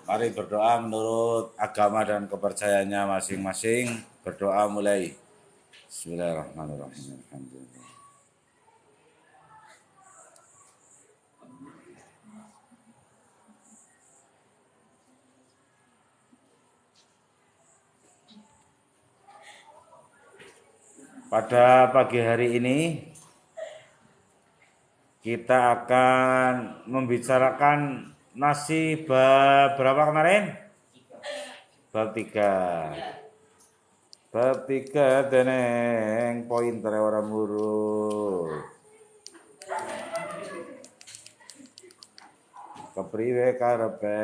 Mari berdoa menurut agama dan kepercayaannya masing-masing. Berdoa mulai. Bismillahirrahmanirrahim. Alhamdulillah. Pada pagi hari ini kita akan membicarakan nasi bab berapa kemarin? Bab 3. Bab 3 deneng pointer orang huruf. Kepriwe karepe?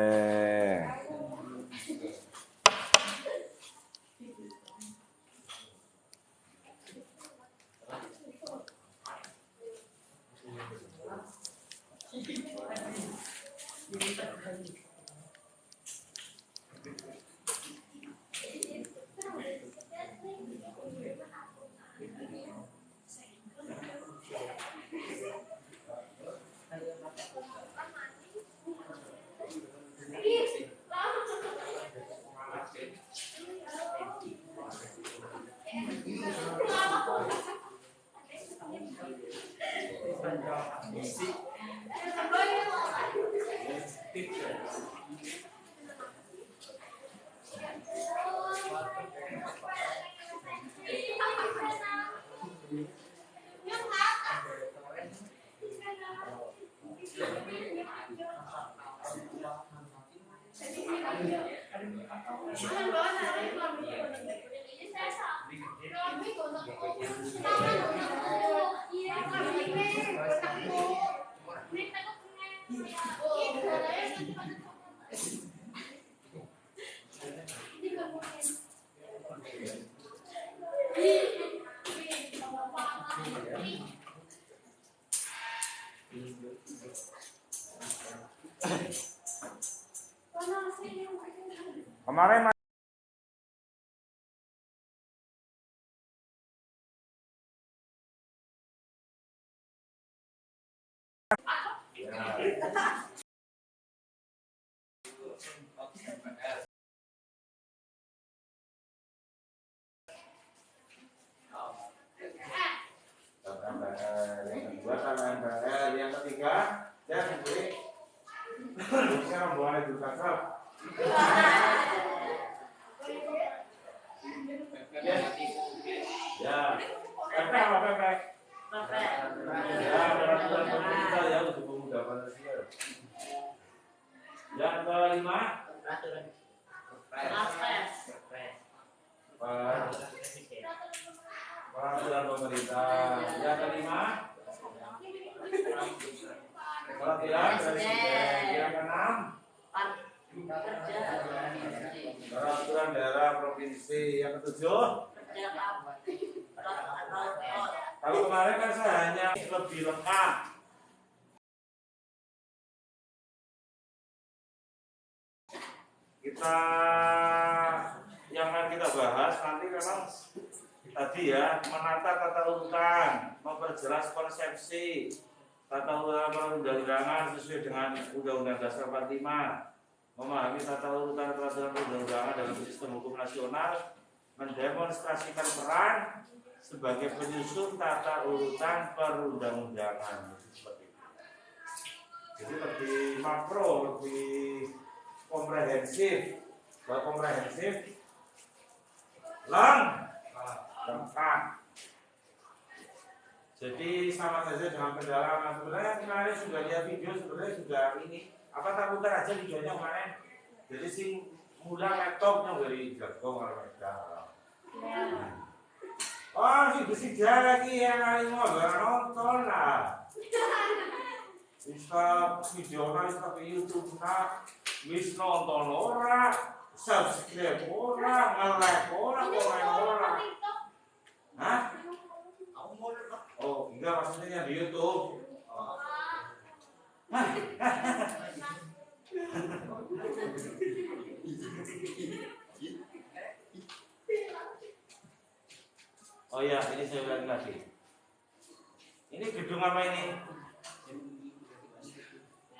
Kemarin yang ketiga dan bisa membuat itu kasar. Ya, apa? Ya, peraturan pemerintah ya untuk memudahkan Pancasila. Yang kelima, peraturan pemerintah. Yang kelima, peraturan presiden. Yang keenam, peraturan daerah provinsi. Yang ketujuh, kalau kemarin kan saya hanya lebih lengkap. Kita yang akan kita bahas nanti memang tadi ya, menata tata urutan, memperjelas konsepsi tata urutan perundang-undangan sesuai dengan Undang-Undang Dasar 45, memahami tata urutan peraturan perundang-undangan dalam sistem hukum nasional, mendemonstrasikan peran sebagai penyusun tata urutan perundang-undangan. Jadi lebih makro, lebih komprehensif, lengkap. Jadi sama saja dengan pendalaman. Sebenarnya kemarin sudah lihat video, sebenarnya sudah ini. Apa tak putar aja videonya kemarin? Jadi sing mula laptopnya dari jago mereka. Oh, si besi lagi yang kali mau nonton lah. Bisa video bisa ke YouTube nak, wis nonton ora, subscribe ora, nge-like ora, komen ora. Hah? Oh, enggak maksudnya di YouTube. Oh ya, ini saya ulangi lagi. Ini gedung apa ini?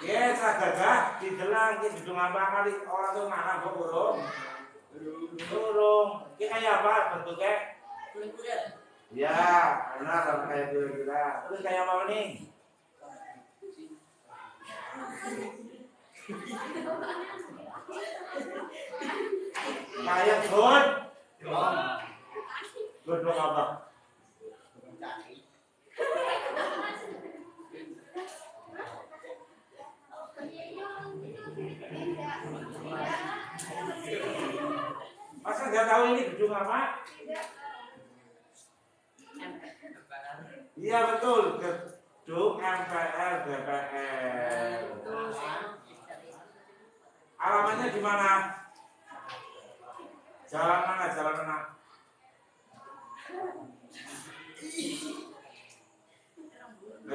Ya, gagah didelang ki gedung apa kali orang tuh makan kok burung. Burung. Ki kayak apa bentuknya? Kulit-kulit. Ya, benar kayak kira-kira. Terus kayak apa nih? Kayak god. Godong apa? Masa nggak tahu ini gedung apa? Iya betul, gedung MPR DPR. Alamatnya di mana? Jalan mana? Jalan mana?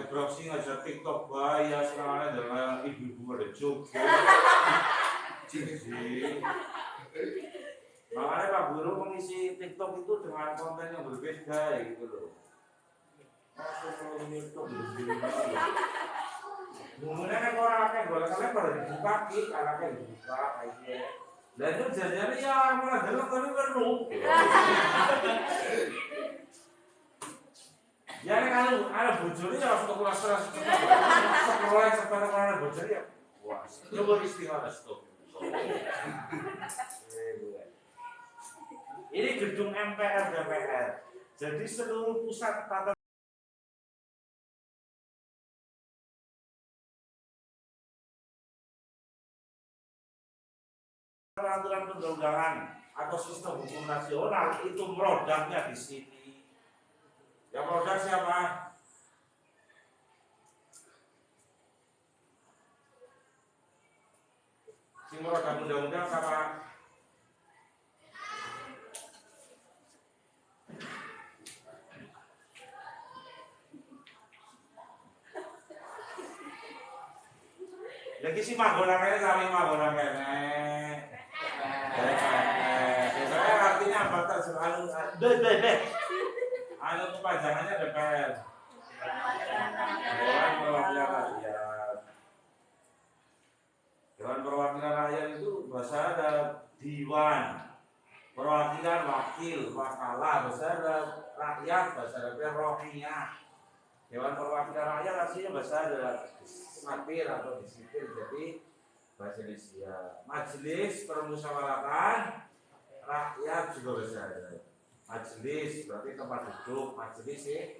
Browsing aja TikTok bahaya sekarang adalah ibu-ibu ada joget. Cici. Makanya Pak Guru mengisi TikTok itu dengan konten yang berbeda gitu loh. Masuk ke TikTok berbeda. Mungkin kan orang akan boleh kalian pada dibuka ki, anaknya dibuka kayak gitu. Dan itu jadinya ya malah delok tapi perlu. Ya kalau ada bojone ya harus kelas sekolah sampai ada bojone ya. Wah, coba istimewa stop. Ini gedung MPR DPR. Jadi seluruh pusat tata peraturan perundang-undangan atau sistem hukum nasional itu produknya di sini. Yang produk siapa? Si produk undang-undang siapa? Lagi si magonaknya saling magonaknya. Biasanya artinya apa? Deh. Anu kepanjangannya DPR. Dewan Perwakilan Rakyat. Dewan Perwakilan Rakyat itu bahasa ada Dewan Perwakilan Wakil, Wakalah, bahasa ada Rakyat, bahasa ada Rohiyah. Dewan Perwakilan Rakyat artinya bahasa ada Sapir atau disiplin, jadi bahasa Indonesia. Majelis Permusyawaratan Rakyat juga bahasa ada. Majelis berarti tempat duduk, majelis ya.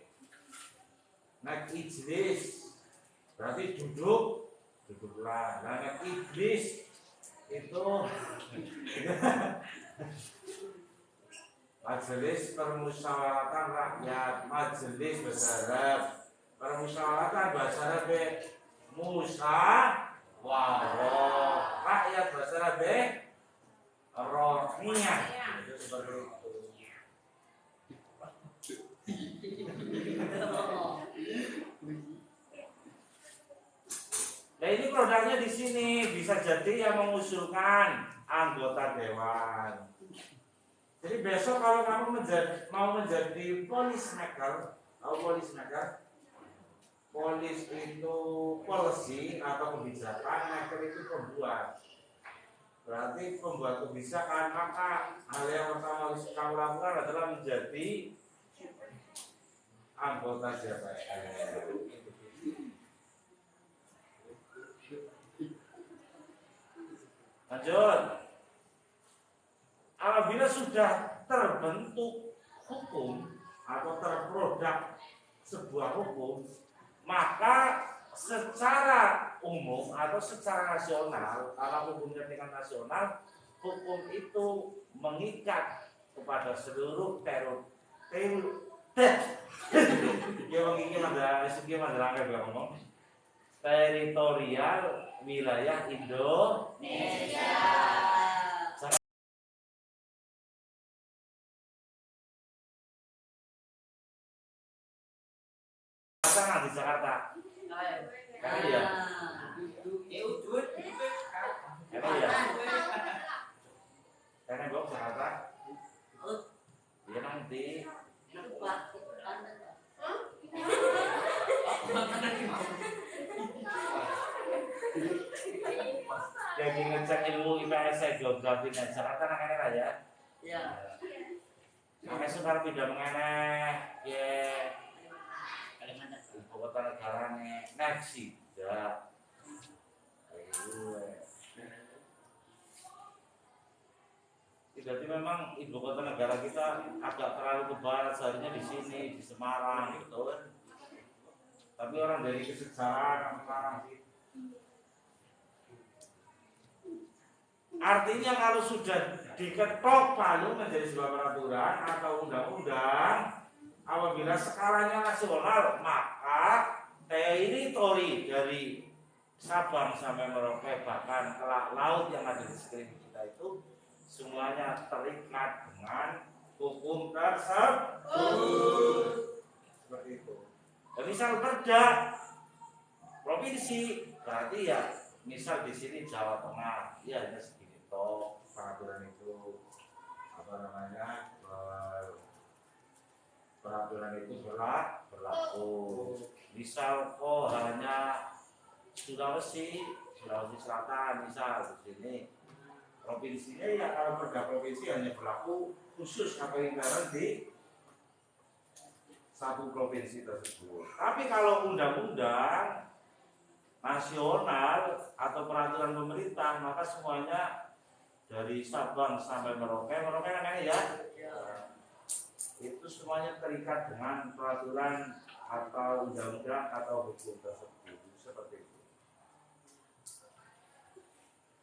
Nek ijlis berarti duduklah. Nah nek iblis itu Majelis Permusyawaratan Rakyat, majelis bahasa Arab. Permusyawaratan bahasa Arab musyawarah. Rakyat bahasa Arab rohiyah. Itu seperti itu. Nah ini produknya di sini bisa jadi yang mengusulkan anggota dewan. Jadi besok kalau kamu mau menjadi policymaker, tahu policymaker? Polis itu policy atau kebijakan, maker itu pembuat. Berarti pembuat kebijakan, maka hal yang pertama harus kamu lakukan adalah menjadi anggota DPR. Lanjut. Apabila sudah terbentuk hukum atau terproduk sebuah hukum, maka secara umum atau secara nasional, kalau hukumnya tingkat nasional, hukum itu mengikat kepada seluruh teritorial wilayah Indonesia. Sana di Jakarta. Emang iya? Emang iya? Karena gue Jakarta. Iya nanti. Jadi ngecek ilmu IPS saya geografinya Jakarta nang lah ya. Iya. Sampai sekarang tidak mengenai ya ibu kota negaranya Meksiko. Jadi memang ibu kota negara kita agak terlalu ke barat, seharusnya di sini di Semarang gitu kan. Tapi orang dari kesejarah Semarang sih. Artinya kalau sudah diketok palu menjadi sebuah peraturan atau undang-undang, apabila skalanya nasional, maka teritori dari Sabang sampai Merauke bahkan ke laut yang ada di sekeliling kita itu semuanya terikat dengan hukum tersebut. Seperti itu. Dan misal perda provinsi berarti ya misal di sini Jawa Tengah, ya hanya segini toh peraturan itu apa namanya peraturan itu berlaku. Misal hanya Sulawesi Selatan misal di sini provinsinya ya kalau perda provinsi hanya berlaku khusus atau intern di satu provinsi tersebut. Tapi kalau undang-undang nasional atau peraturan pemerintah maka semuanya dari Sabang sampai Merauke kan ya itu semuanya terikat dengan peraturan atau undang-undang atau hukum tersebut. Seperti itu.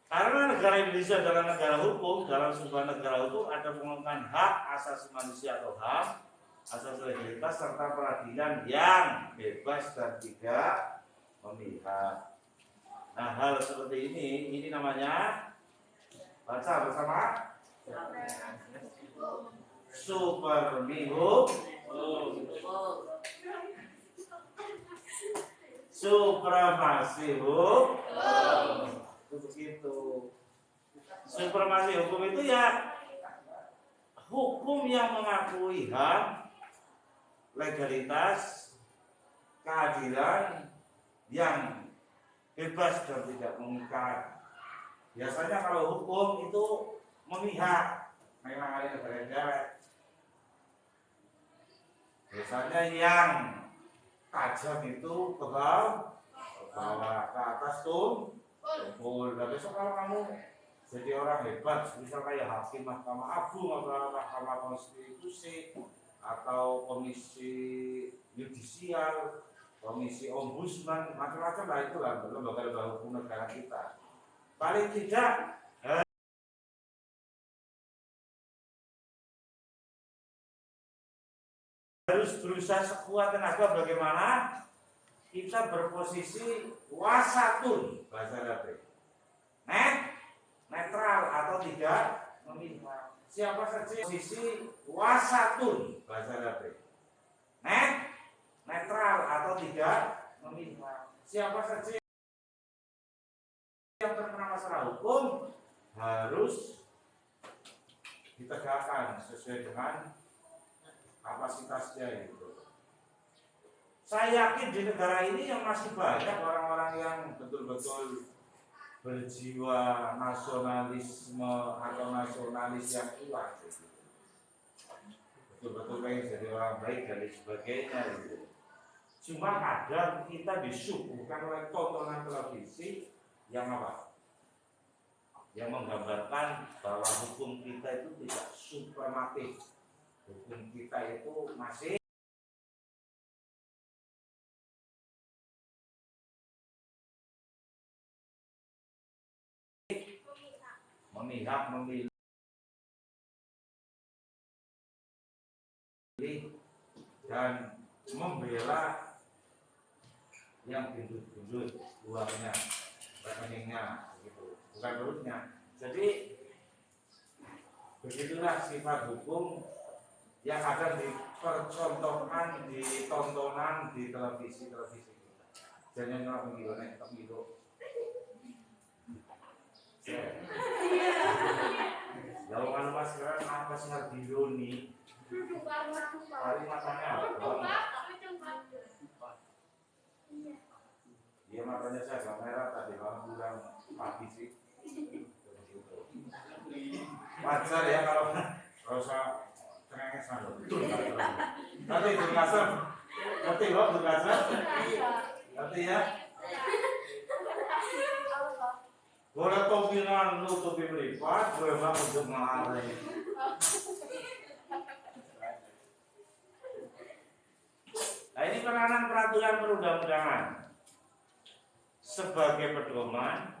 Karena negara Indonesia adalah negara hukum, dalam sebuah negara hukum ada pengembangan hak asasi manusia atau HAM, asas legalitas serta peradilan yang bebas dan tidak memihak. Nah, hal seperti ini namanya baca bersama supermihuk, supremasi hukum. Begitu. Supremasi hukum itu ya hukum yang mengakui HAM, legalitas, keadilan yang bebas dan tidak mengikat. Biasanya kalau hukum itu memihak, memang ada negara-negara. Biasanya yang tajam itu ke bawah, ke atas tuh. Nah, besok kalau kamu jadi orang hebat, misal kayak hakim Mahkamah Agung atau Mahkamah Konstitusi atau komisi yudisial, komisi ombudsman, macam-macam lah itulah lembaga-lembaga hukum negara kita. Paling tidak harus berusaha sekuat tenaga bagaimana kita berposisi wasatun bahasa Arab. Netral atau tidak memihak. Siapa saja posisi wasatun bahasa Arab. Netral atau tidak memihak. Siapa saja yang terkena masalah hukum harus ditegakkan sesuai dengan kapasitasnya itu. Saya yakin di negara ini yang masih banyak orang-orang yang betul-betul berjiwa nasionalisme atau nasionalis yang kuat. Betul-betul pengen jadi orang baik dan sebagainya. Gitu. Cuma kadang kita disuguhkan oleh tontonan televisi yang apa? Yang menggambarkan bahwa hukum kita itu tidak suprematif. Hukum kita itu masih memihak, memilih dan membela yang gendut-gendut uangnya, rekeningnya, begitu, bukan perutnya. Jadi begitulah sifat hukum yang akan dipercontohkan di tontonan di televisi kita. Jangan orang pemilu. Kalau kan mas sekarang apa sih dironi? Hari matanya dia matanya saya agak merah tadi malam bilang pagi sih. Wajar ya kalau rasa cengengesan loh. Nanti berkasar, nanti loh berkasar, nanti ya. Boleh topinan lu topi melipat, boleh bang untuk melari. Nah ini peranan peraturan perundang-undangan sebagai pedoman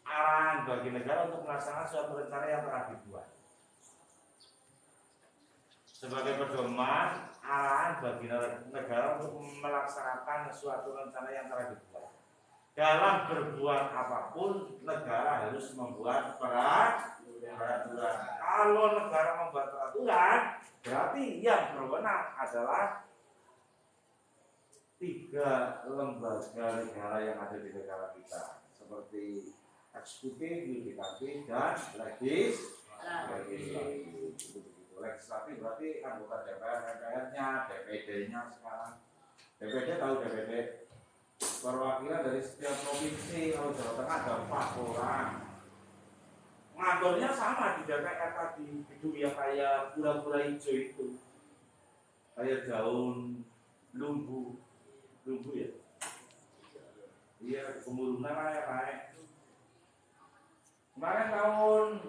arahan bagi negara untuk melaksanakan suatu rencana yang telah dibuat. Sebagai pedoman arahan bagi negara untuk melaksanakan suatu rencana yang telah dibuat. Dalam berbuat apapun, negara harus membuat peraturan. Kalau negara membuat peraturan, berarti yang berwenang adalah 3 lembaga negara yang ada di negara kita, seperti eksekutif, yudikatif, dan legislatif. Legislatif berarti anggota DPR, MPR-nya, DPD-nya sekarang. DPD tahu DPD? Perwakilan dari setiap provinsi. Kalau Jawa Tengah ada 4 orang. Ngantornya sama di DPR tadi, gedung yang kayak pura-pura hijau itu, kayak daun lumbu ya. Iya, kemurungan naik. Kemarin tahun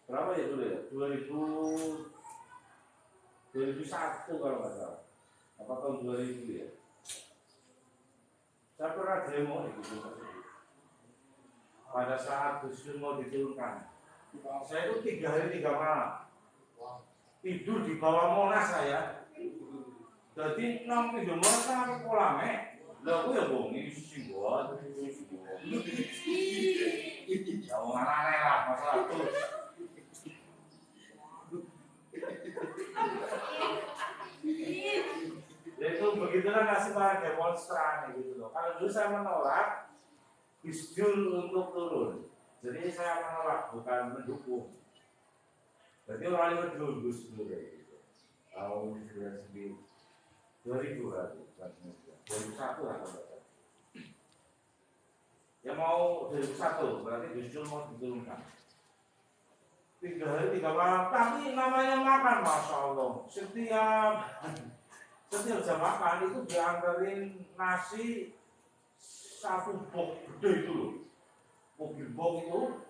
berapa ya dulu ya? 2001 kalau nggak salah. Apa tahun 2000 ya? Saya pernah demo di gedung tersebut. Pada saat Gus Dur mau diturunkan, saya itu 3 hari 3 malam tidur di bawah Monas saya. Jadi nang tidur Monas kan aku polame. Lah aku ya bongi sing buat. Ya wong aneh lah masalah itu. Itu begitulah nasib para demonstran gitu loh. Kalau dulu saya menolak Gus Dur untuk turun. Jadi saya menolak bukan mendukung. Jadi orang itu dulu Gus Dur gitu. Tahun 2000 berarti, 2001 lah kalau saya. Ya mau 2001 berarti Gus Dur mau diturunkan. 3 hari 3 malam, tapi namanya makan, masya Allah. Setiap jam makan itu diantarin nasi 1 box gede itu loh. Mobil box itu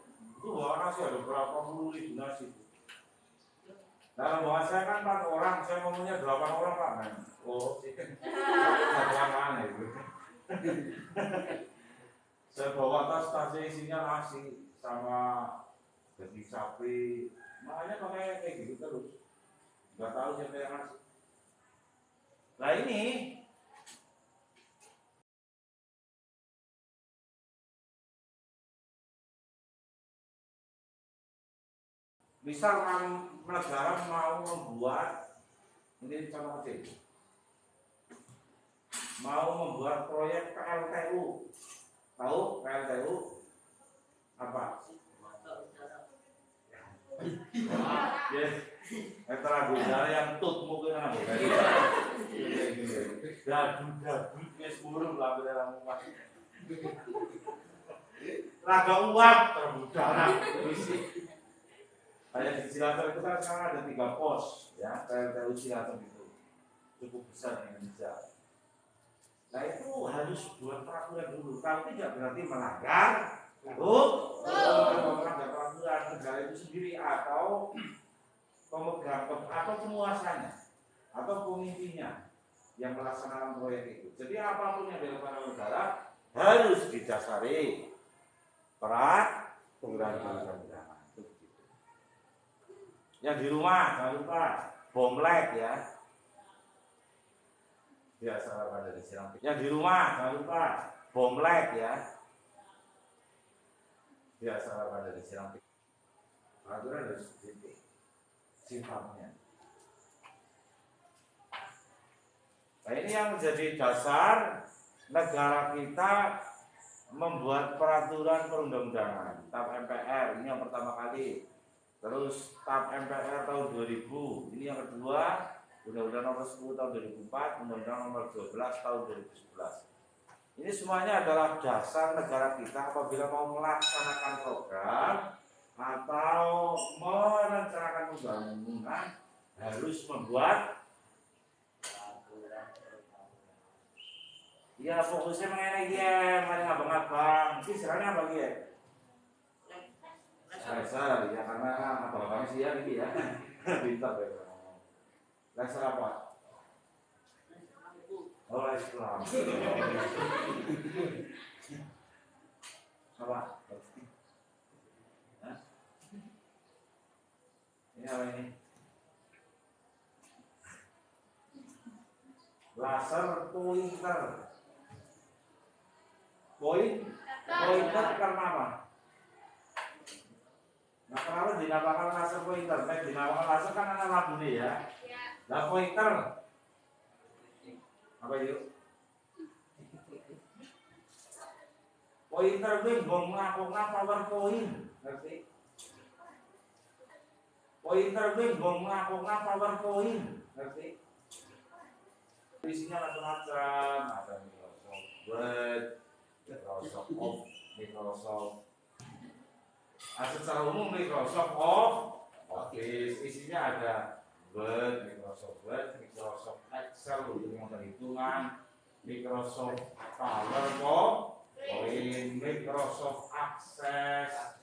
bawa nasi ada berapa puluh ribu nasi. Dalam bahasa saya kan 4 orang, saya ngomongnya 8 orang Pak. Oh, satuan mana itu? Saya bawa tas isinya nasi sama daging sapi, makanya pakai kayak gitu terus. Nggak tahu siapa yang ngasih. Nah ini misal negara mau membuat, ini contoh kecil, mau membuat proyek PLTU. Tahu PLTU apa? Ya, antara budaya yang tut mungkin apa? Dadu kes burung lah dalam rumah. Raga uap terbudara polisi. Kayak di Cilacap itu kan sekarang ada 3 pos, ya PLTU Cilacap itu cukup besar di Indonesia. Nah itu harus buat peraturan dulu. Kalau tidak berarti melanggar hukum, melanggar peraturan negara itu sendiri atau pemegang atau penguasanya atau pemimpinnya yang melaksanakan proyek itu. Jadi apapun yang dilakukan oleh negara harus didasari peraturan perundang-undangan. Yang di rumah jangan lupa bomlek ya. Biasa pada disiram. Yang di rumah jangan lupa bomlek ya. Biasa pada disiram. Peraturan harus seperti sifatnya. Nah ini yang menjadi dasar negara kita membuat peraturan perundang-undangan. TAP MPR ini yang pertama kali. Terus TAP MPR tahun 2000. Ini yang kedua. Undang-Undang nomor 10 tahun 2004, Undang-Undang nomor 12 tahun 2011. Ini semuanya adalah dasar negara kita apabila mau melaksanakan program atau merencanakan pembangunan harus membuat ya fokusnya mengenai dia, mari abang-abang. Ini istilahnya apa dia? Laser, ya karena abang-abang sih ya ini ya. Pintar ya. Laser apa? Oh, Islam. Apa? Hah? Ini apa ini? Laser pointer. Pointer karena apa? Nah, kenapa dinamakan laser pointer? Dinamakan laser kan anak lagu nih ya. Nah, pointer apa itu? Pointer itu ngomong-ngomong PowerPoint, ngerti? Pointer itu ngomong-ngomong PowerPoint, ngerti? Isinya macam-macam, ada Microsoft Word, Microsoft Microsoft. Secara umum Microsoft Office, isinya ada Word, Microsoft Excel untuk perhitungan, Microsoft PowerPoint, Microsoft Access,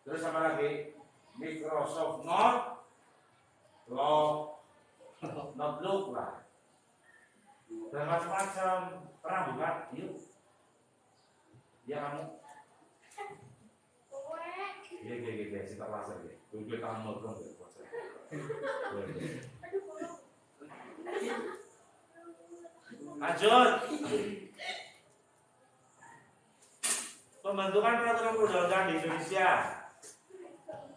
terus apa lagi? Microsoft Notebook lah, dan macam-macam. Pernah buka? Yuk, ya kamu. Iya, kita laser ya. Gue tangan nodong ya. Lanjut. Pembentukan peraturan perundang-undangan di Indonesia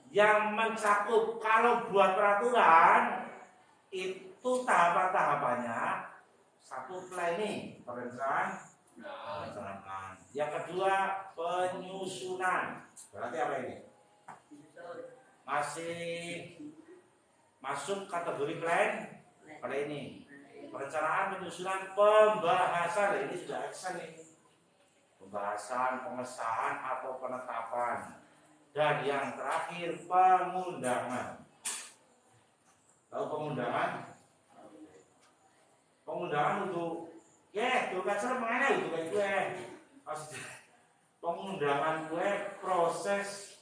yang mencakup, kalau buat peraturan itu tahapan-tahapannya, satu planning, perencanaan. Yang kedua penyusunan. Berarti apa ini? Masih masuk kategori planning. Perencanaan, penyusunan, pembahasan. Ini sudah action ini. Pembahasan, pengesahan atau penetapan. Dan yang terakhir pengundangan. Tahu pengundangan? Pengundangan untuk tugasnya mana itu kayak gue. Pengundangan gue proses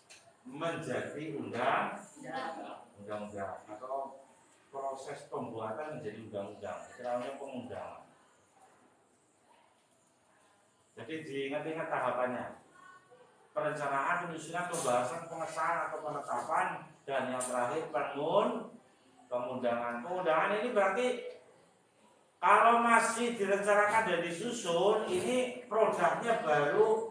menjadi undang-undang atau proses pembuatan menjadi undang-undang. Itu namanya pengundangan. Jadi diingat-ingat tahapannya. Perencanaan, penyusunan, pembahasan, pengesahan atau penetapan, dan yang terakhir pengundangan. Pengundangan ini berarti kalau masih direncanakan dan disusun, ini produknya baru.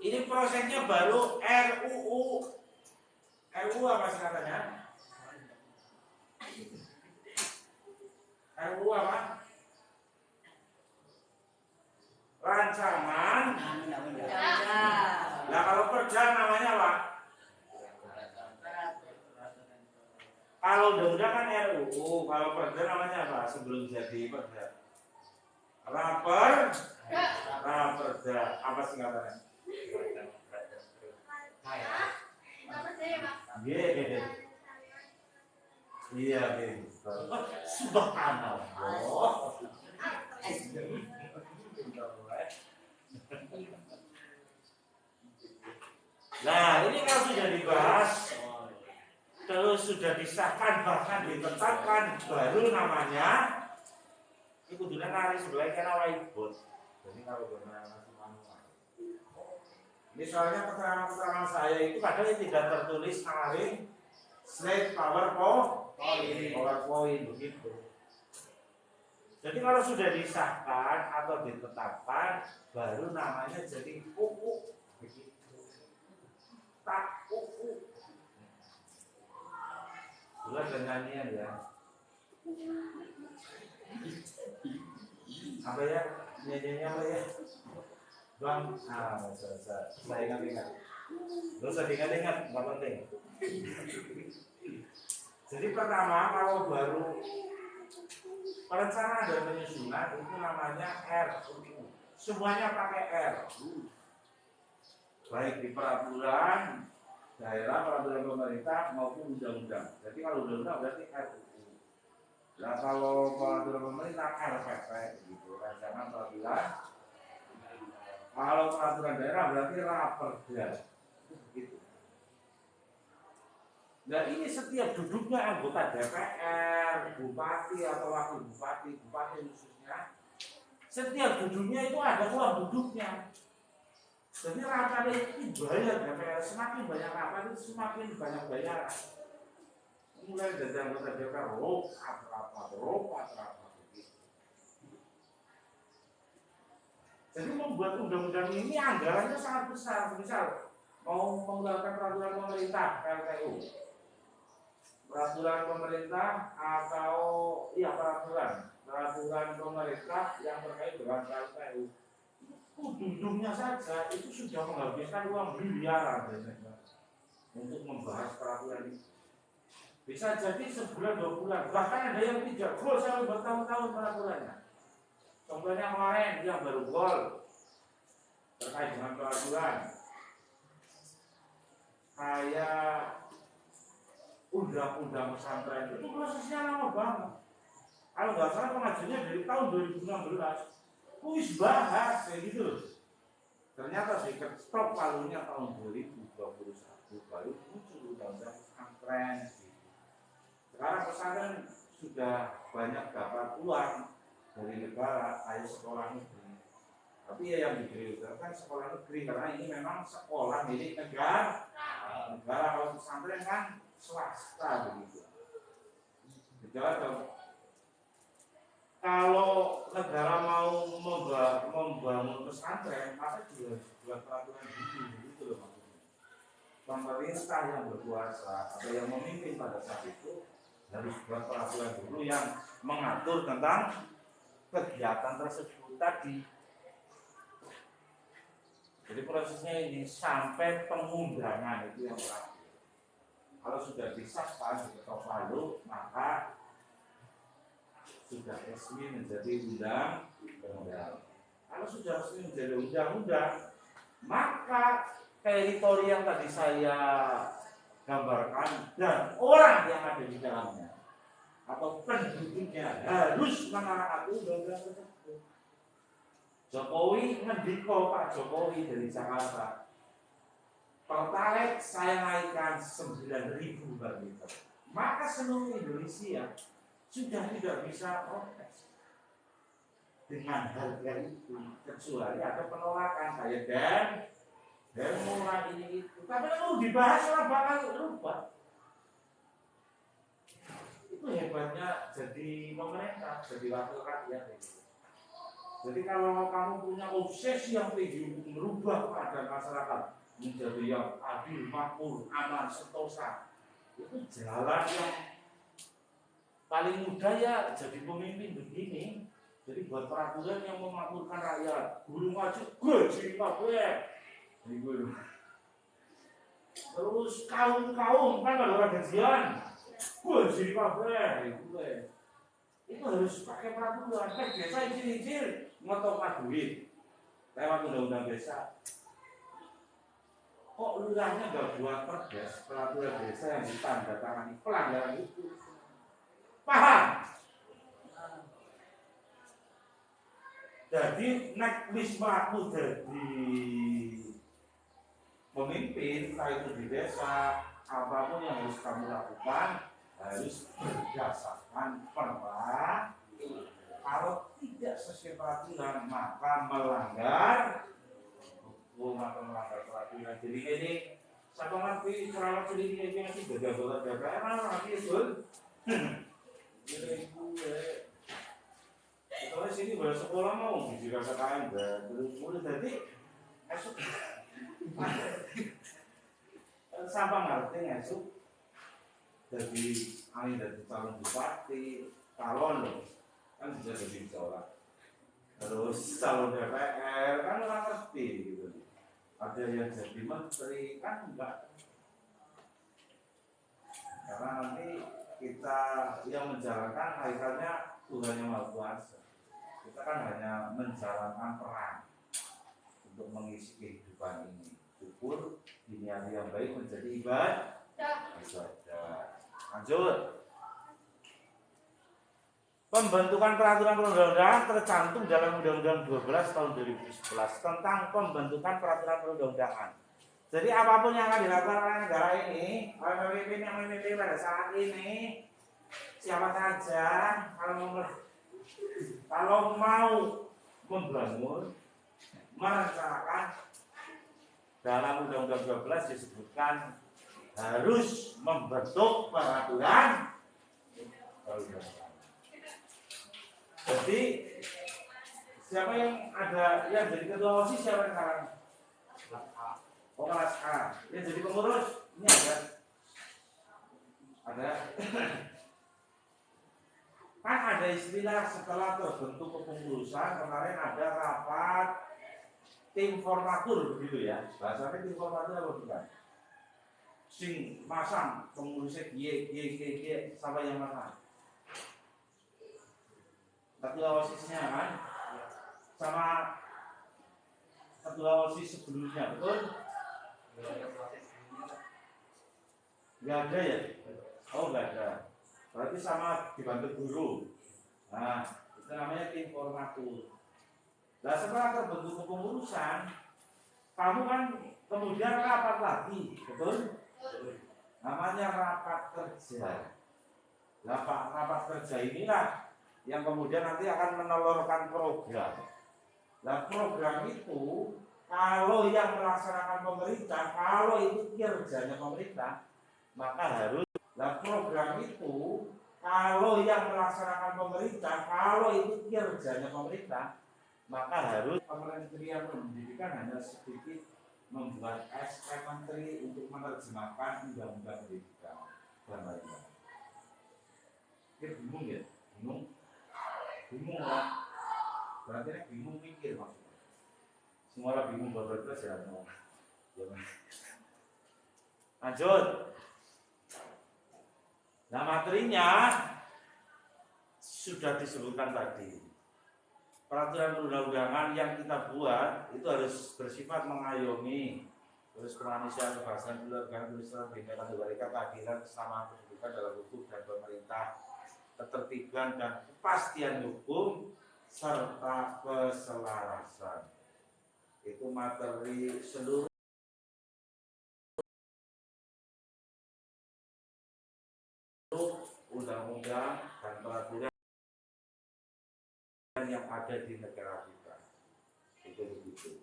Ini prosesnya baru RUU. RUU apa sih katanya? RUU apa? Rancangan. Nah, kalau perda namanya apa? Kalau undang-undang kan RUU, kalau perda namanya apa? Sebelum jadi perda. Raperda. Apa singkatannya? Iya, subhanallah. Nah, ini kalau sudah dibahas, terus sudah disahkan, bahkan ditetapkan, baru namanya ini kudunya nari sebelah kena waibut. Jadi kalau benar manual. Ini soalnya keterangan saya itu kadang tidak tertulis nari slide PowerPoint begitu. Jadi kalau sudah disahkan atau ditetapkan, baru namanya jadi UU begitu. Tak UU. Bukan nyanyian ya. Apa ya? Nyanyiannya apa ya? Bang, saya ingat-ingat. Terus ingat-ingat, nggak penting. Jadi pertama kalau baru perencanaan dan penyusunan itu namanya RUU. Semuanya pakai R. Baik di peraturan daerah, peraturan pemerintah maupun undang-undang. Jadi kalau undang-undang berarti RUU. Nah kalau peraturan pemerintah RPP gitu, rancangan peraturan. Kalau peraturan daerah berarti Raperda. Gitu. Nah ini setiap duduknya anggota DPR, bupati atau wakil bupati, bupati khususnya, setiap duduknya itu ada ruang duduknya. Jadi rapat itu bayar DPR, semakin banyak rapat itu semakin banyak bayar. Mulai dari anggota DPR, rapat. Jadi membuat undang-undang ini anggarannya sangat besar. Misal mau mengeluarkan peraturan pemerintah PLTU, peraturan pemerintah atau peraturan pemerintah yang terkait dengan PLTU, undang-undangnya saja itu sudah menghabiskan uang miliaran untuk membahas peraturan ini. Bisa jadi sebulan 2 bulan, bahkan ada yang tidak gol sampai bertahun-tahun peraturannya. Contohnya kemarin yang baru gol terkait dengan peraturan kayak undang-undang pesantren itu prosesnya lama banget. Kalau nggak salah pengajuannya dari tahun 2016, wis bahas kayak gitu. Ternyata di stop palunya tahun 2021 baru muncul undang-undang pesantren. Sekarang pesantren sudah banyak dapat uang dari negara, ayo sekolah negeri. Tapi ya yang diprioritaskan sekolah negeri karena ini memang sekolah milik negara. Negara kalau pesantren kan swasta begitu. Kalau negara mau membangun pesantren, maka juga buat peraturan gitu loh maksudnya. Pemerintah yang berkuasa atau yang memimpin pada saat itu harus buat peraturan dulu yang mengatur tentang kegiatan tersebut tadi. Jadi prosesnya ini sampai pengundangan itu yang terakhir. Kalau sudah disahkan diketok palu, maka sudah resmi menjadi undang-undang. Kalau sudah resmi menjadi undang-undang, maka teritori yang tadi saya gambarkan dan orang yang ada di dalamnya atau penduduknya harus menaati undang-undang tersebut. Jokowi ngendiko Pak Jokowi dari Jakarta, Pertalite saya naikkan 9.000 per liter. Maka seluruh Indonesia sudah tidak bisa protes dengan harga itu, kecuali ada penolakan kayak dan murah ini itu. Tapi kalau dibahas orang bakal rubah. Itu hebatnya jadi pemerintah, jadi wakil rakyat. Jadi kalau kamu punya obsesi yang tinggi untuk merubah keadaan masyarakat menjadi yang adil, makmur, aman, sentosa, itu jalan yang paling mudah ya jadi pemimpin begini. Jadi buat peraturan yang memakmurkan rakyat, guru maju, gaji kabeh. Terus kaum kan ada orang gajian, gaji kabeh. Itu harus pakai peraturan. Kan desa izin ngotot duit lewat undang-undang desa. Kok lurahnya nggak buat perdes peraturan desa yang ditandatangani pelanggaran itu? Paham? Jadi nek wis mlaku dadi pemimpin, entah itu di desa, apapun yang harus kamu lakukan harus berdasarkan peraturan. Kalau tidak sesuai peraturan maka melanggar hukum atau melanggar peraturan. Jadi ini siapa ngerti ceramah sedikit ini masih beda-beda DPR nanti itu. Jadi kalau sini bahasa sekolah mau dikatakan terus mulai jadi esok siapa ngerti esok jadi ani dari calon bupati calon kan bisa jadi calon terus calon DPR kan orang ngerti gitu ada yang jadi menteri kan enggak, karena nanti kita yang menjalankan hakikatnya Tuhan yang Maha Kuasa. Kita kan hanya menjalankan peran untuk mengisi kehidupan ini. Syukur diniati yang baik menjadi ibadah. Lanjut. Pembentukan peraturan perundang-undangan tercantum dalam Undang-Undang 12 tahun 2011 tentang pembentukan peraturan perundang-undangan. Jadi apapun yang akan dilakukan oleh negara ini, oleh pemimpin yang memimpin pada saat ini, siapa saja kalau mau membangun, merencanakan, dalam Undang-Undang 12 disebutkan harus membentuk peraturan perundang-undangan. Jadi siapa yang ada yang jadi ketua OSIS siapa sekarang? Oh, kelas A. Yang jadi pengurus ini ada kan ada istilah setelah terbentuk kepengurusan kemarin ada rapat tim formatur begitu ya, bahasanya tim formatur apa bukan? Sing masang pengurusnya G sampai yang mana? Ketua OSIS-nya kan sama ketua OSIS sebelumnya, betul? Nggak ada ya? Oh nggak ada. Berarti sama dibantu guru. Nah, itu namanya tim formatur. Nah setelah terbentuk kepengurusan, kamu kan kemudian rapat lagi, betul? Namanya rapat kerja. Rapat kerja inilah yang kemudian nanti akan menelurkan program. Nah program itu kalau yang melaksanakan pemerintah, kalau itu kerjanya pemerintah, maka harus. Nah program itu kalau yang melaksanakan pemerintah, kalau itu kerjanya pemerintah, maka harus Kementerian Pendidikan hanya sedikit membuat SK Menteri untuk menerjemahkan undang-undang pendidikan dan lain-lain. Kita bingung ya? Bingung lah. Berarti bingung mikir maksudnya. Semua orang bingung berbeda ya. Lanjut. Nah materinya sudah disebutkan tadi. Peraturan perundang-undangan yang kita buat itu harus bersifat mengayomi, terus kemanusiaan, kebangsaan, keluarga, tulisan, bina kategori keadilan, kesamaan kedudukan dalam hukum dan pemerintah, ketertiban dan kepastian hukum serta keselarasan. Itu materi seluruh undang-undang dan peraturan yang ada di negara kita. Itu begitu.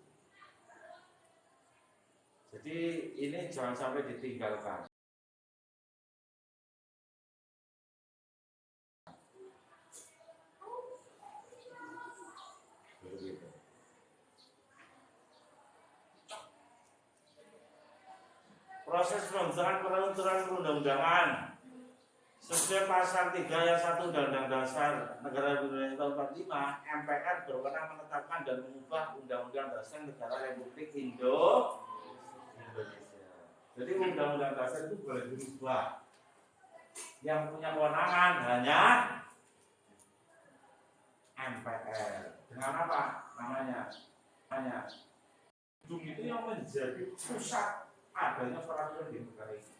Jadi ini jangan sampai ditinggalkan. Begitu. Proses pembentukan peraturan perundang-undangan sesuai pasal 3 ayat 1 Undang-Undang Dasar Negara Republik Indonesia tahun 45, MPR berwenang menetapkan dan mengubah Undang-Undang Dasar Negara Republik Indonesia. Jadi Undang-Undang Dasar itu boleh dirubah. Yang punya kewenangan hanya MPR. Dengan apa namanya? Gedung itu yang menjadi pusat adanya peraturan di negara ini.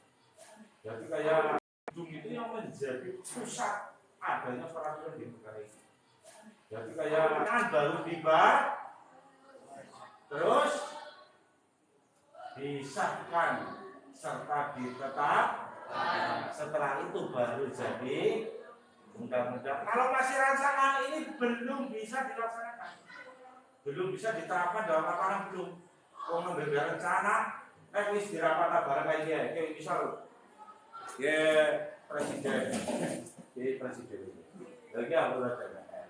Jadi kayak gedung itu yang menjadi pusat adanya peraturan di negara ini. Jadi kayak kan baru tiba, terus disahkan serta ditetapkan. Setelah itu baru jadi undang-undang. Kalau masih rancangan ini belum bisa dilaksanakan, belum bisa diterapkan dalam lapangan, belum. Mengambil rencana, wis dirapat barang kayak dia, misal presiden, lagi anggota DPR.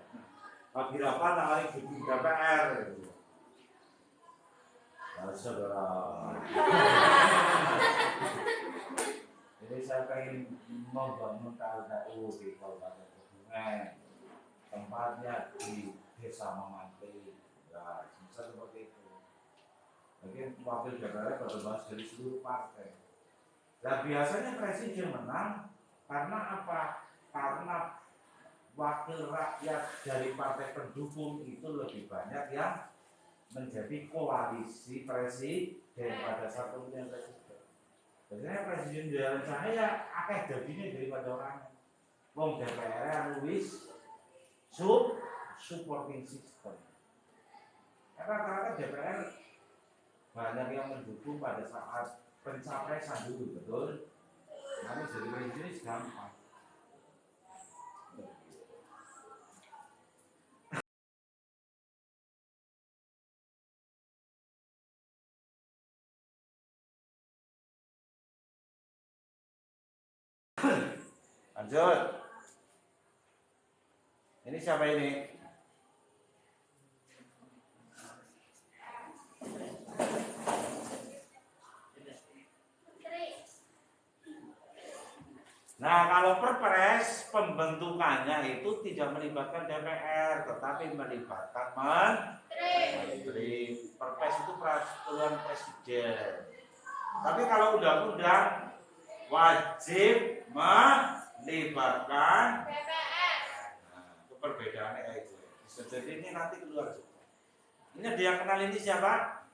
Pagi rapat namanya gedung DPR. Nah, saudara, jadi saya pengen membangun KLTU di Kabupaten Kebumen, tempatnya di Desa Memanti. Nah, bisa seperti itu. Mungkin wakil DPR baru bahas dari seluruh partai. Nah biasanya presiden menang karena apa? Karena wakil rakyat dari partai pendukung itu lebih banyak yang menjadi koalisi presiden pada satu pemilihan presiden. Biasanya presiden jalan saya akeh jadinya daripada orangnya. Wong DPR wis supporting system. Karena rata-rata DPR banyak yang mendukung pada saat pencapresan dulu, betul? Nanti jadi presiden gampang. Lanjut. Ini siapa ini? Nah, kalau perpres pembentukannya itu tidak melibatkan DPR, tetapi melibatkan menteri. Perpres itu peraturan presiden. Tapi kalau undang-undang wajib melibatkan DPR. Nah, itu perbedaannya kayak itu. Bisa jadi ini nanti keluar juga. Ini ada yang kenal ini siapa?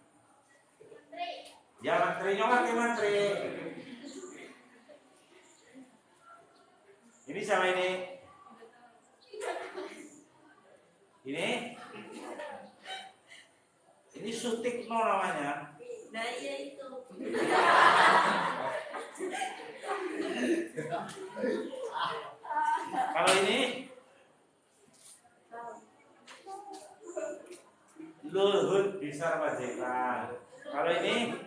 Menteri. Ya menterinya lagi menteri. Ini siapa ini? Ini Sutikno namanya. Nah iya itu. Kalau ini Luhut Binsar Panjaitan. Kalau ini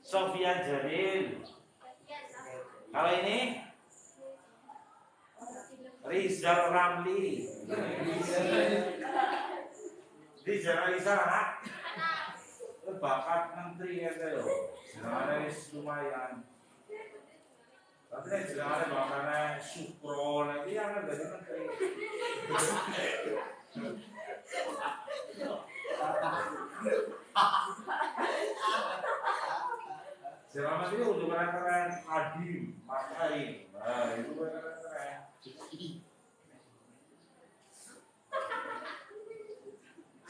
Sofyan Jalil. Kalau ini Rizal Ramli. Rizal anak bakat menteri ya tuh. Sebenarnya lumayan. Tapi nek jenenge bakane Supro nek iki kan dadi menteri. Selamat ini untuk keren-keren Adi, Makai. Nah, itu keren-keren.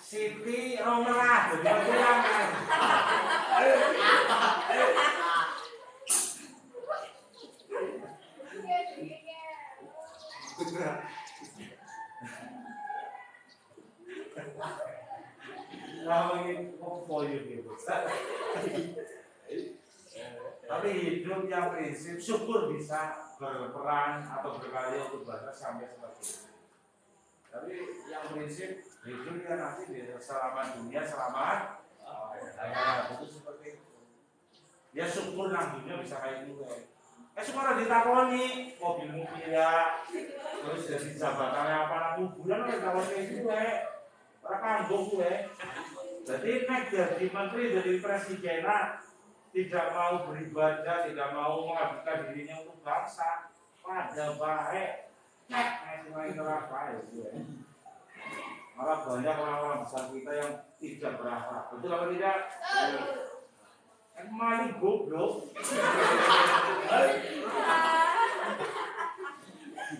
Siti Romelah, jadi bilang. Gitu. Tapi hidup yang prinsip syukur bisa berperan atau berkarya untuk bangsa sampai seperti itu. Tapi yang prinsip hidup ya nanti selamat dunia selamat akhirat itu seperti itu. Ya syukur nang dunia bisa kayak gitu. Sekarang ditakoni mobil-mobil ya terus jadi jabatannya apa nang kuburan oleh kawan kayak gitu ora kanggo gue. Jadi nek jadi menteri dari presiden tidak mau beribadah, tidak mau mengabdikan dirinya untuk bangsa, pada baik nek mulai neraka itu. Malah banyak orang-orang besar kita yang tidak berakhlak. Betul apa tidak? Maling goblok.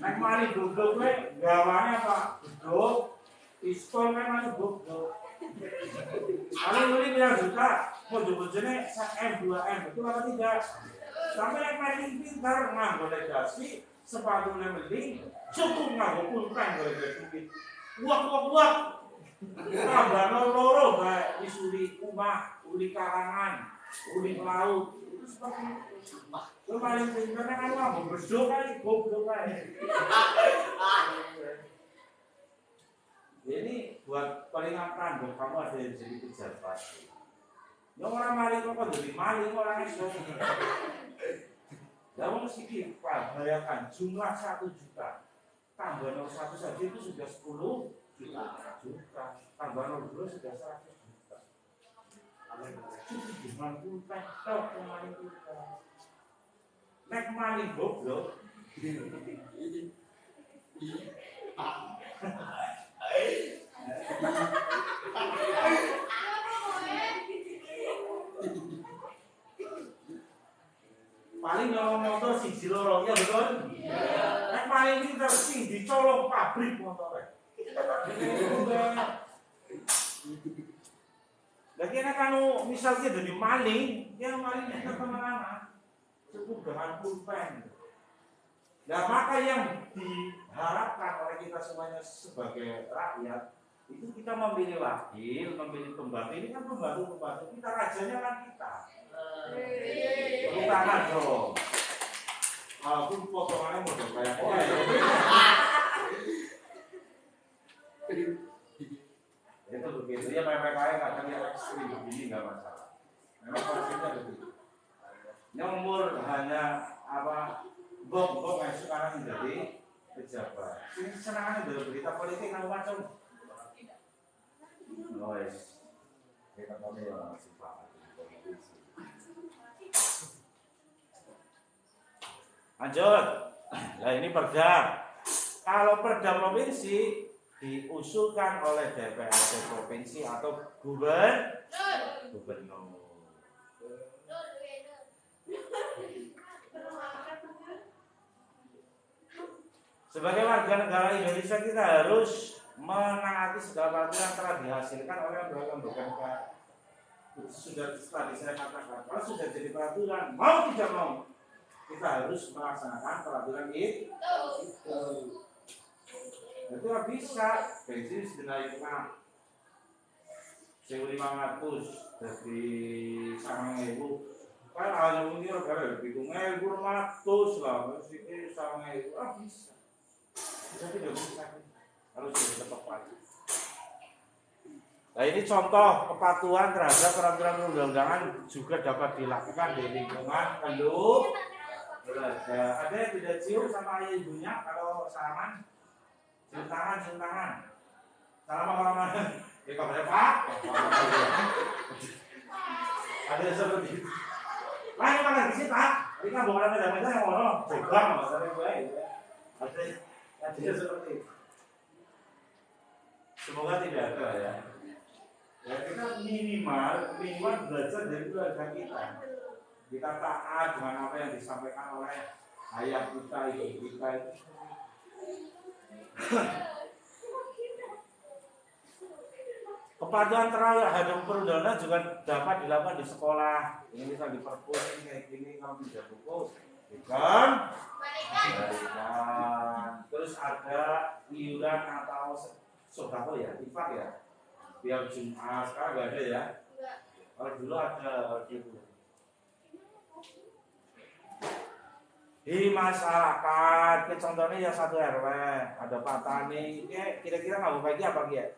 Nek maling goblok gue gawane apa? Goblok. Pistol kan masih goblok. Paling beli bilang juta, mau bojone 1M 2M, betul apa tidak? Sampai yang paling pintar nganggo legasi, sepatunya mending, cukup nganggo pulpen boleh duit. Uak. Tambah loro baik isuli umah, uli karangan, uli laut, itu seperti itu. Lo paling pintar kan nganggo bedok kali goblok kali. Ini buat peringatan buat kamu ada yang jadi pejabat. Yang orang maling kok jadi maling orang itu. Ya mau sedikit Pak, bayangkan jumlah 1 juta tambah 01 saja itu sudah 10 juta. Tambah 02 sudah 100 juta. Cukup cuma pulpen tok maling kita. Nek maling goblok. Paling nyolong motor siji loro ya betul. Nek paling pinter sing dicolong pabrik motore. Lagi nek kanu misalnya jadi maling, dia maling itu kemana-mana. Cukup dengan pulpen. Nah maka yang diharapkan oleh kita semuanya sebagai rakyat itu kita memilih wakil, memilih pembantu. Ini kan pembantu kita, rajanya kan kita. Tangan dong. Walaupun potongannya model kayak itu begitu ya, PPKM kadang yang ekstrim begini nggak masalah. Memang konsepnya begitu. Yang umur hanya bom yang sekarang menjadi pejabat. Ini senangannya dari berita politik yang macam. Noise. Kita kami yang masih paham. Lanjut. Nah ini perda. Kalau perda provinsi diusulkan oleh DPRD provinsi atau gubernur. Sebagai warga negara Indonesia kita harus menaati segala peraturan yang telah dihasilkan oleh lembaga negara. Sudah tadi saya katakan, kalau sudah jadi peraturan, mau tidak mau, kita harus melaksanakan peraturan itu. Itu nggak bisa. Bensin dinaikkan 1.500 dari 9.000. Kan hanya mungkin negara itu 1.500 lah, mesti 9.000. Bisa. Bisa tidak bisa. Harus sudah tepat. Nah ini contoh kepatuhan terhadap peraturan perundang-undangan juga dapat dilakukan di lingkungan keluarga. Ada yang tidak cium sama ayah ibunya kalau salaman? Cium tangan. Salaman kalau mana? Ya kabarnya Pak. Ada yang seperti itu. Lain mana di sini Pak? Ini kan bukan ada meja yang mau pegang masalahnya gue. Ada yang seperti itu. Semoga tidak ada ya. Ya kita minimal belajar dari keluarga kita. Kita taat dengan apa yang disampaikan oleh ayah kita, ibu kita. Kepatuhan terhadap perundang-undangan juga dapat dilakukan di sekolah. Ini bisa di perpus kayak gini, kalau tidak buku, balikan. Terus ada iuran atau sodako ya, infak ya. Tiap Jumat, sekarang nggak ada ya. Kalau dulu ada gitu. Di masyarakat, contohnya yang satu RW, ada Pak Tani, kira-kira nggak mau bagi apa dia?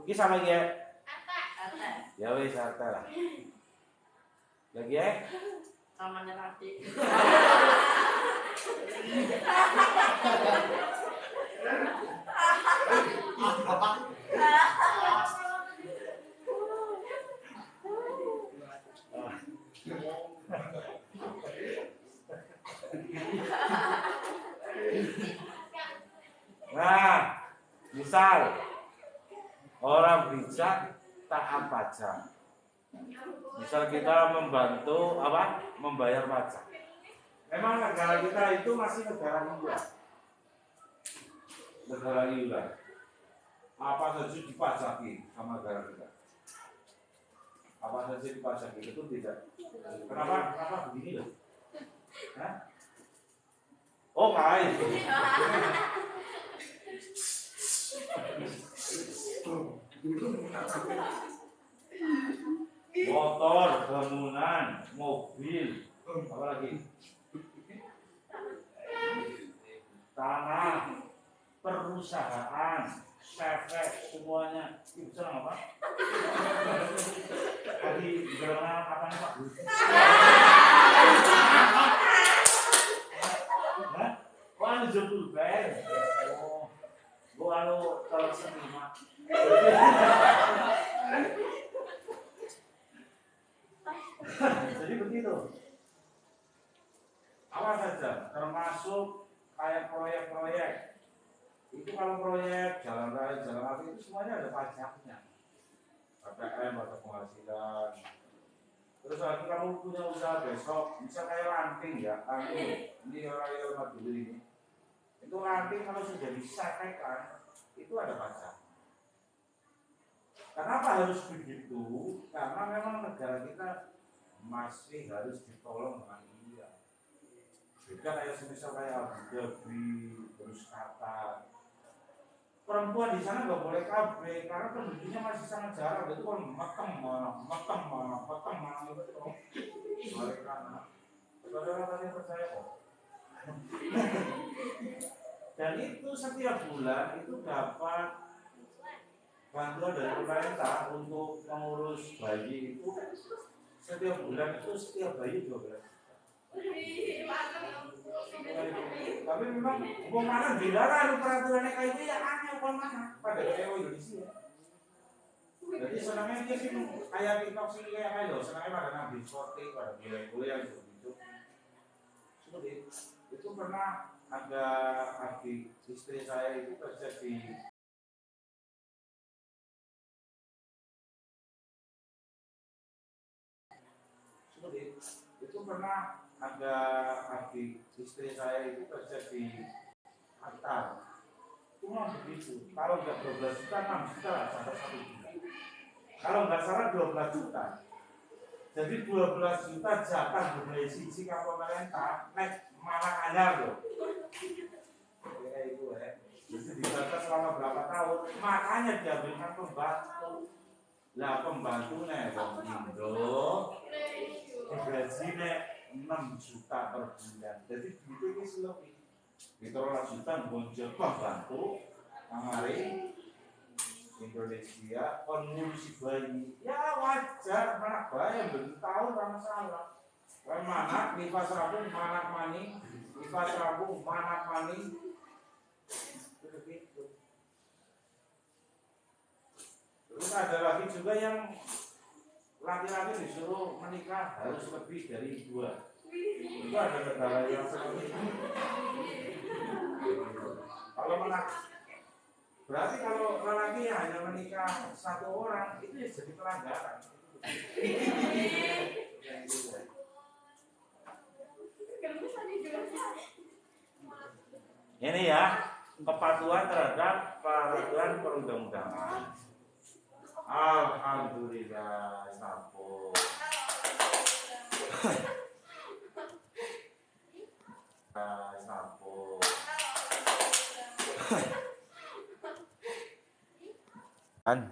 Ini sama dia? Ya wes harta lah. Lagi ya? Namanya nanti. Nah, misal orang bijak taat pajak. Misal kita membantu membayar pajak. Memang negara kita itu masih negara iuran. Negara iuran. Apa saja dipajaki sama negara kita. Apa saja dipajaki itu tidak. Kenapa begini loh? Hah? Oh kain. Motor, bangunan, mobil, apa lagi? Tanah, perusahaan, sefek, semuanya. Itu senang apa? Tadi gimana apa nih Pak? Wah, ini jemput ben. Oh, gua kalau seniman. Jadi begitu. termasuk kayak proyek-proyek. Itu kalau proyek jalan raya, jalan apa itu semuanya ada pajaknya. KPM atau penghasilan. Terus lagi kamu punya usaha besok, bisa kayak ranting ya, ranting. Ini orang dulu ini. Itu ranting kalau sudah disampaikan, itu ada pajak. Kenapa harus begitu? Karena memang negara kita masih harus ditolong dengan dia. Beda kayak semisal kayak Abu Dhabi, terus Qatar. Perempuan di sana nggak boleh KB karena penduduknya masih sangat jarang. Itu kalau matang mana itu mereka anak. Saudara tadi percaya kok. Dan itu setiap bulan itu dapat bantuan dari pemerintah untuk mengurus bayi itu setiap bulan itu setiap bayi 12. Tapi memang hukum mana dilarang peraturannya kayak itu ya aneh hukum mana pada kayak Indonesia. Jadi senangnya dia sih kayak TikTok sih kayak lo senangnya pada nabi diskotik pada kuliah gitu. Seperti itu pernah ada adik istri saya itu kerja di itu pernah ada adik istri saya itu kerja di Qatar. Cuma begitu. Kalau nggak 12 juta, 6 juta lah sampai 1 juta. Kalau nggak salah 12 juta. Jadi 12 juta jatah beli sisi ke pemerintah, naik malah anyar loh. Kayak itu ya. Jadi dibatas selama berapa tahun, makanya diambilkan pembantu. Lah pembantunya Bang Indo gajinya 6 juta per bulan. Jadi duit ini lebih. Di 3 juta bonjol pembantu ngari Indonesia ngurusi bayi. Ya wajar, mana bayi belum tahu sama salah. Mana nifas rabung mana mani, nifas rabung mana mani. Begitu. Terus ada lagi juga yang laki-laki disuruh menikah harus lebih dari 2. Itu ada negara yang seperti itu. Kalau berarti kalau lelaki hanya menikah 1 orang itu ya jadi pelanggaran. Ini ya kepatuhan terhadap peraturan perundang-undangan. Alhamdulillah, sampun. Sampun. Kan